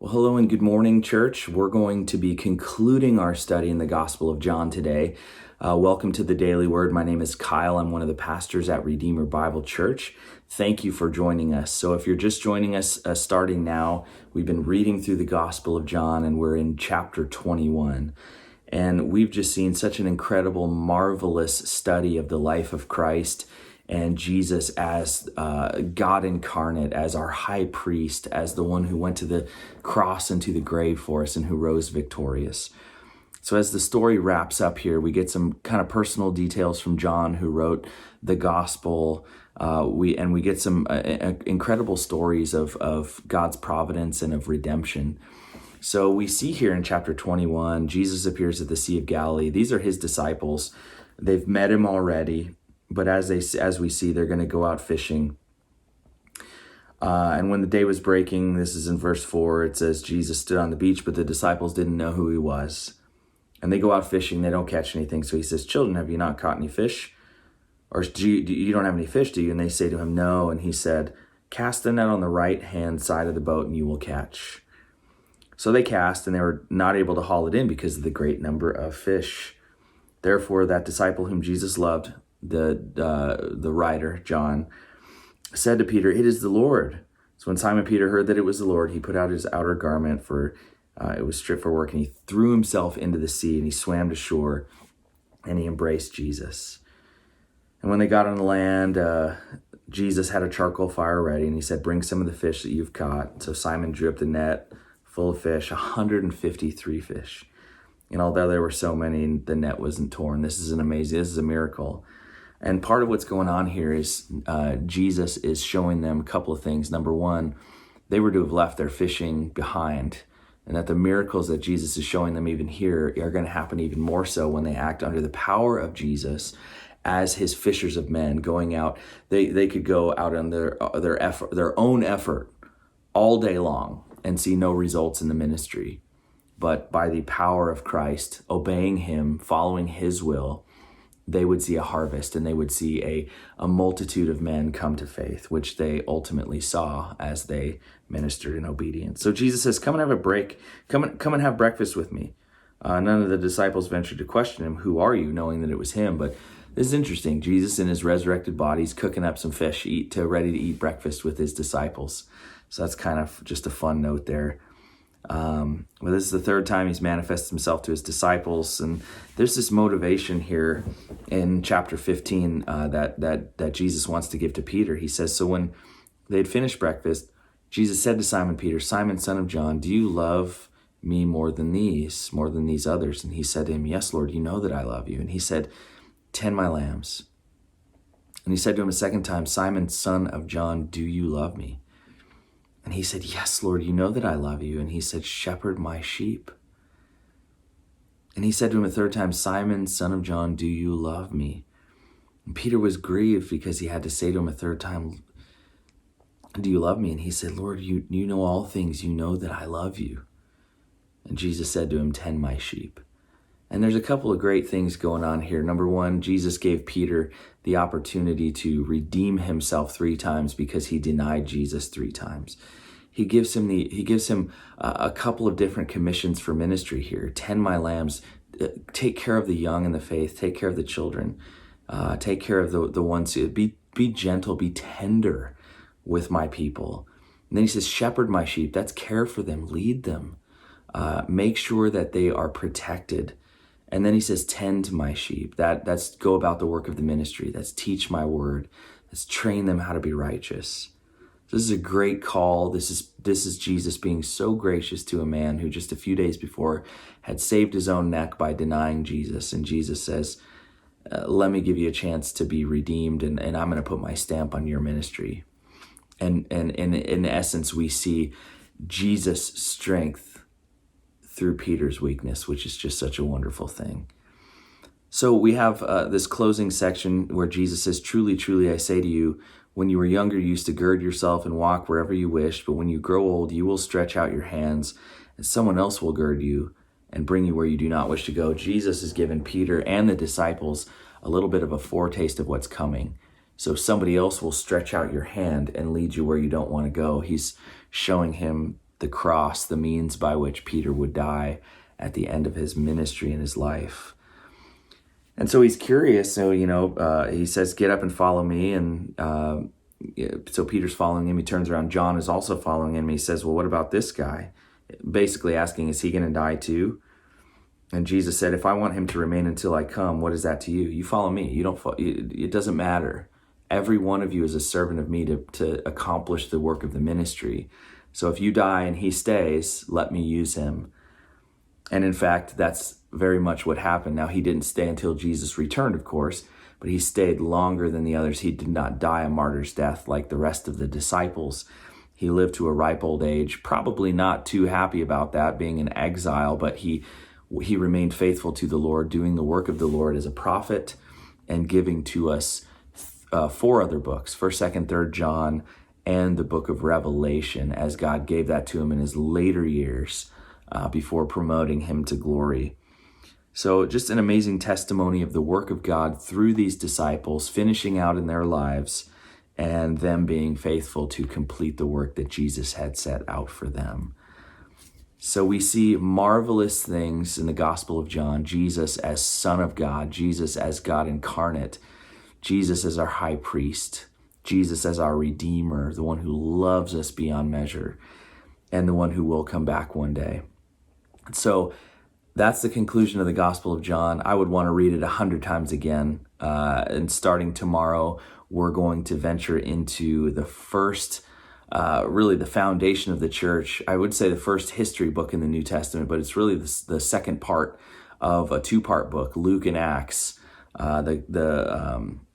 Well, hello and good morning, church. We're going to be concluding our study in the Gospel of John today. Welcome to the Daily Word. My name is Kyle. I'm one of the pastors at Redeemer Bible Church. Thank you for joining us. So if you're just joining us starting now, we've been reading through the Gospel of John and we're in chapter 21. And we've just seen such an incredible, marvelous study of the life of Christ and Jesus as God incarnate, as our high priest, as the one who went to the cross and to the grave for us and who rose victorious. So as the story wraps up here, we get some kind of personal details from John, who wrote the gospel. We get some incredible stories of God's providence and of redemption. So we see here in chapter 21, Jesus appears at the Sea of Galilee. These are his disciples. They've met him already. But as we see, they're going to go out fishing. And when the day was breaking, this is in verse 4, it says, Jesus stood on the beach, but the disciples didn't know who he was. And they go out fishing, they don't catch anything. So he says, children, have you not caught any fish? Or you don't have any fish, do you? And they say to him, no. And he said, cast the net on the right-hand side of the boat and you will catch. So they cast, and they were not able to haul it in because of the great number of fish. Therefore, that disciple whom Jesus loved, the writer, John, said to Peter, it is the Lord. So when Simon Peter heard that it was the Lord, he put out his outer garment, for it was stripped for work, and he threw himself into the sea, and he swam to shore, and he embraced Jesus. And when they got on the land, Jesus had a charcoal fire ready, and he said, bring some of the fish that you've caught. So Simon drew up the net full of fish, 153 fish. And although there were so many, the net wasn't torn. This is a miracle. And part of what's going on here is Jesus is showing them a couple of things. Number one, they were to have left their fishing behind, and that the miracles that Jesus is showing them even here are going to happen even more so when they act under the power of Jesus as his fishers of men, going out. They could go out on their own effort all day long and see no results in the ministry. But by the power of Christ, obeying him, following his will, they would see a harvest, and they would see a multitude of men come to faith, which they ultimately saw as they ministered in obedience. So Jesus says, come and have a break. Come and have breakfast with me. None of the disciples ventured to question him, who are you, knowing that it was him. But this is interesting. Jesus in his resurrected body is cooking up some fish ready to eat breakfast with his disciples. So that's kind of just a fun note there. Well, this is the third time he's manifested himself to his disciples, and there's this motivation here in chapter 15 that Jesus wants to give to Peter. He says, so when they had finished breakfast, Jesus said to Simon Peter, Simon, son of John, do you love me more than these others? And he said to him, yes, Lord, you know that I love you. And he said, tend my lambs. And he said to him a second time, Simon, son of John, do you love me? And he said, yes, Lord, you know that I love you. And he said, shepherd my sheep. And he said to him a third time, Simon, son of John, do you love me? And Peter was grieved because he had to say to him a third time, do you love me? And he said, Lord, you know all things. You know that I love you. And Jesus said to him, tend my sheep. And there's a couple of great things going on here. Number one, Jesus gave Peter the opportunity to redeem himself 3 times because he denied Jesus 3 times. He gives him a couple of different commissions for ministry here. Tend my lambs, take care of the young in the faith, take care of the children, take care of the ones who be gentle, be tender with my people. And then he says, shepherd my sheep. That's care for them, lead them, make sure that they are protected. And then he says, tend to my sheep. That's go about the work of the ministry. That's teach my word. That's train them how to be righteous. This is a great call. This is Jesus being so gracious to a man who just a few days before had saved his own neck by denying Jesus. And Jesus says, let me give you a chance to be redeemed, and I'm going to put my stamp on your ministry. And in essence, we see Jesus' strength through Peter's weakness, which is just such a wonderful thing. So we have this closing section where Jesus says, truly, truly, I say to you, when you were younger, you used to gird yourself and walk wherever you wished, but when you grow old, you will stretch out your hands, and someone else will gird you and bring you where you do not wish to go. Jesus has given Peter and the disciples a little bit of a foretaste of what's coming. So somebody else will stretch out your hand and lead you where you don't want to go. He's showing him the cross, the means by which Peter would die at the end of his ministry and his life. And so he's curious. So, he says, get up and follow me. And so Peter's following him. He turns around. John is also following him. He says, well, what about this guy? Basically asking, is he going to die too? And Jesus said, if I want him to remain until I come, what is that to you? You follow me. You don't. It doesn't matter. Every one of you is a servant of me to accomplish the work of the ministry. So if you die and he stays, let me use him. And in fact, that's very much what happened. Now, he didn't stay until Jesus returned, of course, but he stayed longer than the others. He did not die a martyr's death like the rest of the disciples. He lived to a ripe old age, probably not too happy about that, being in exile, but he remained faithful to the Lord, doing the work of the Lord as a prophet and giving to us 4 other books, 1st, 2nd, 3rd John, and the book of Revelation, as God gave that to him in his later years before promoting him to glory. So just an amazing testimony of the work of God through these disciples, finishing out in their lives, and them being faithful to complete the work that Jesus had set out for them. So we see marvelous things in the Gospel of John, Jesus as Son of God, Jesus as God incarnate, Jesus as our high priest, Jesus as our Redeemer, the one who loves us beyond measure, and the one who will come back one day. So that's the conclusion of the Gospel of John. I would want to read it 100 times again. And starting tomorrow, we're going to venture into the first, really the foundation of the church. I would say the first history book in the New Testament, but it's really the second part of a 2-part book, Luke and Acts. The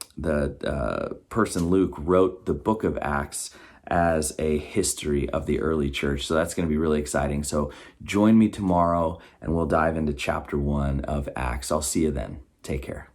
person Luke wrote the book of Acts as a history of the early church. So that's going to be really exciting. So join me tomorrow and we'll dive into chapter 1 of Acts. I'll see you then. Take care.